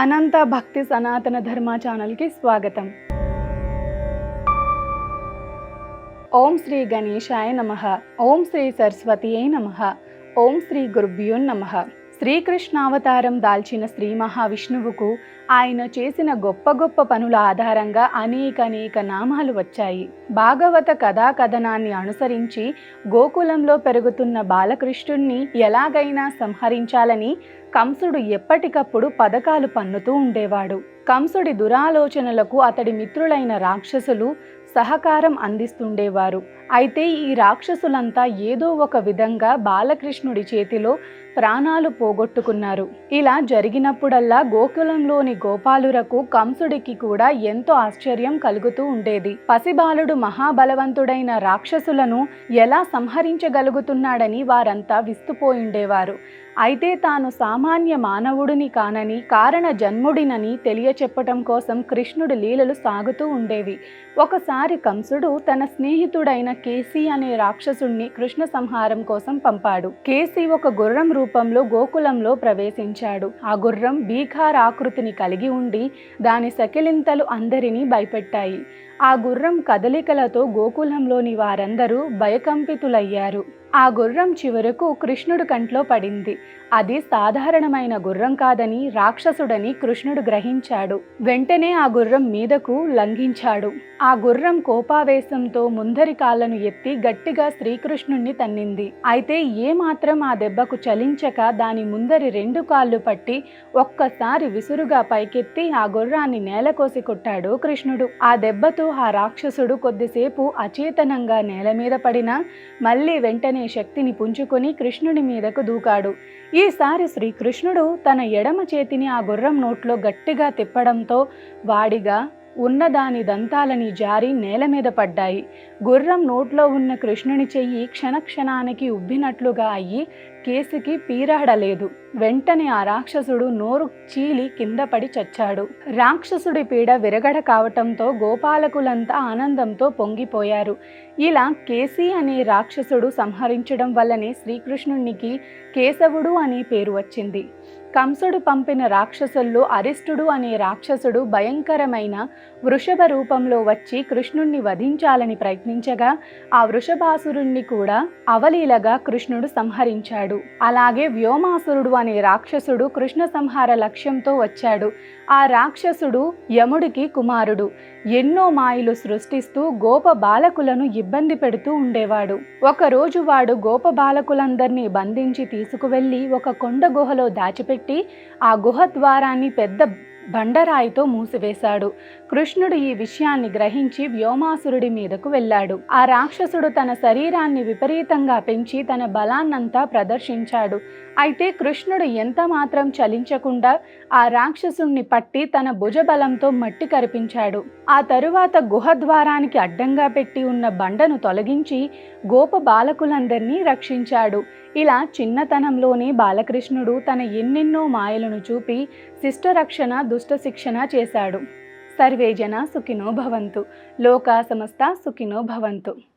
అనంత భక్తి సనాతన ధర్మ ఛానల్కి స్వాగతం. ఓం శ్రీ గణేశాయ నమః. ఓం శ్రీ సరస్వతీయై నమః. ఓం శ్రీ గురుభ్యో నమః. శ్రీకృష్ణావతారం దాల్చిన శ్రీ మహావిష్ణువుకు ఆయన చేసిన గొప్ప గొప్ప పనుల ఆధారంగా అనేక నామాలు వచ్చాయి. భాగవత కథా కథనాన్ని అనుసరించి గోకులంలో పెరుగుతున్న బాలకృష్ణుణ్ణి ఎలాగైనా సంహరించాలని కంసుడు ఎప్పటికప్పుడు పథకాలు పన్నుతూ ఉండేవాడు. కంసుడి దురాలోచనలకు అతడి మిత్రులైన రాక్షసులు సహకారం అందిస్తుండేవారు. అయితే ఈ రాక్షసులంతా ఏదో ఒక విధంగా బాలకృష్ణుడి చేతిలో ప్రాణాలు పోగొట్టుకున్నారు. ఇలా జరిగినప్పుడల్లా గోకులంలోని గోపాలురకు కంసుడికి కూడా ఎంతో ఆశ్చర్యం కలుగుతూ ఉండేది. పసిబాలుడు మహాబలవంతుడైన రాక్షసులను ఎలా సంహరించగలుగుతున్నాడని వారంతా విస్తుపోయిండేవారు. అయితే తాను సామాన్య మానవుడిని కానని, కారణ జన్ముడినని తెలియచెప్పటం కోసం కృష్ణుడి లీలలు సాగుతూ ఉండేవి. ఒకసారి కంసుడు తన స్నేహితుడైన కేసి అనే రాక్షసుణ్ణి కృష్ణ సంహారం కోసం పంపాడు. కేసి ఒక గుర్రం రూపంలో గోకులంలో ప్రవేశించాడు. ఆ గుర్రం భీఖార్ ఆకృతిని కలిగి ఉండి దాని సకిలింతలు అందరినీ భయపెట్టాయి. ఆ గుర్రం కదలికలతో గోకులంలోని వారందరూ భయకంపితులయ్యారు. ఆ గుర్రం చివరకు కృష్ణుడు కంట్లో పడింది. అది సాధారణమైన గుర్రం కాదని, రాక్షసుడని కృష్ణుడు గ్రహించాడు. వెంటనే ఆ గుర్రం మీదకు లంఘించాడు. ఆ గుర్రం కోపావేశంతో ముందరి కాళ్లను ఎత్తి గట్టిగా శ్రీకృష్ణుణ్ణి తన్నింది. అయితే ఏమాత్రం ఆ దెబ్బకు చలించక దాని ముందరి 2 కాళ్ళు పట్టి ఒక్కసారి విసురుగా పైకెత్తి ఆ గుర్రాన్ని నేలకోసి కొట్టాడు కృష్ణుడు. ఆ దెబ్బతో ఆ రాక్షసుడు కొద్దిసేపు అచేతనంగా నేల మీద పడినా మళ్ళీ వెంటనే శక్తిని పుంజుకొని కృష్ణుడి మీదకు దూకాడు. ఈసారి శ్రీకృష్ణుడు తన ఎడమ చేతిని ఆ గుర్రం నోట్లో గట్టిగా తిప్పడంతో వాడిగా ఉన్న దాని దంతాలని జారి నేల మీద పడ్డాయి. గుర్రం నోట్లో ఉన్న కృష్ణుని చెయ్యి క్షణక్షణానికి ఉబ్బినట్లుగా అయ్యి కేసికి పీరాడలేదు. వెంటనే ఆ రాక్షసుడు నోరు చీలి కింద పడి చచ్చాడు. రాక్షసుడి పీడ విరగడ కావటంతో గోపాలకులంతా ఆనందంతో పొంగిపోయారు. ఇలా కేసి అనే రాక్షసుడు సంహరించడం వల్లనే శ్రీకృష్ణునికి కేశవుడు అనే పేరు వచ్చింది. కంసుడు పంపిన రాక్షసుల్లో అరిష్టుడు అనే రాక్షసుడు భయంకరమైన వృషభ రూపంలో వచ్చి కృష్ణుణ్ణి వధించాలని ప్రయత్నించగా ఆ వృషభాసురుణ్ణి కూడా అవలీలగా కృష్ణుడు సంహరించాడు. అలాగే వ్యోమాసురుడు అనే రాక్షసుడు కృష్ణ సంహార లక్ష్యంతో వచ్చాడు. ఆ రాక్షసుడు యముడికి కుమారుడు. ఎన్నో మాయలు సృష్టిస్తూ గోప బాలకులను ఇబ్బంది పెడుతూ ఉండేవాడు. ఒకరోజు వాడు గోప బాలకులందరినీ బంధించి తీసుకువెళ్ళి ఒక కొండ గుహలో దాచిపెట్టి ఆ గుహ ద్వారాన్ని పెద్ద బండరాయితో మూసివేశాడు. కృష్ణుడు ఈ విషయాన్ని గ్రహించి వ్యోమాసురుడి మీదకు వెళ్ళాడు. ఆ రాక్షసుడు తన శరీరాన్ని విపరీతంగా పెంచి తన బలాన్నంతా ప్రదర్శించాడు. అయితే కృష్ణుడు ఎంత మాత్రం చలించకుండా ఆ రాక్షసుణ్ణి పట్టి తన భుజబలంతో మట్టి కరిపించాడు. ఆ తరువాత గుహ ద్వారానికి అడ్డంగా పెట్టి ఉన్న బండను తొలగించి గోప బాలకులందరినీ రక్షించాడు. ఇలా చిన్నతనంలోనే బాలకృష్ణుడు తన ఎన్నెన్నో మాయలను చూపి శిష్టరక్షణ దుష్ట శిక్షణ చేశాడు. సర్వే జనా సుఖినో భవంతు. లోకా సమస్తా సుఖినో భవంతు.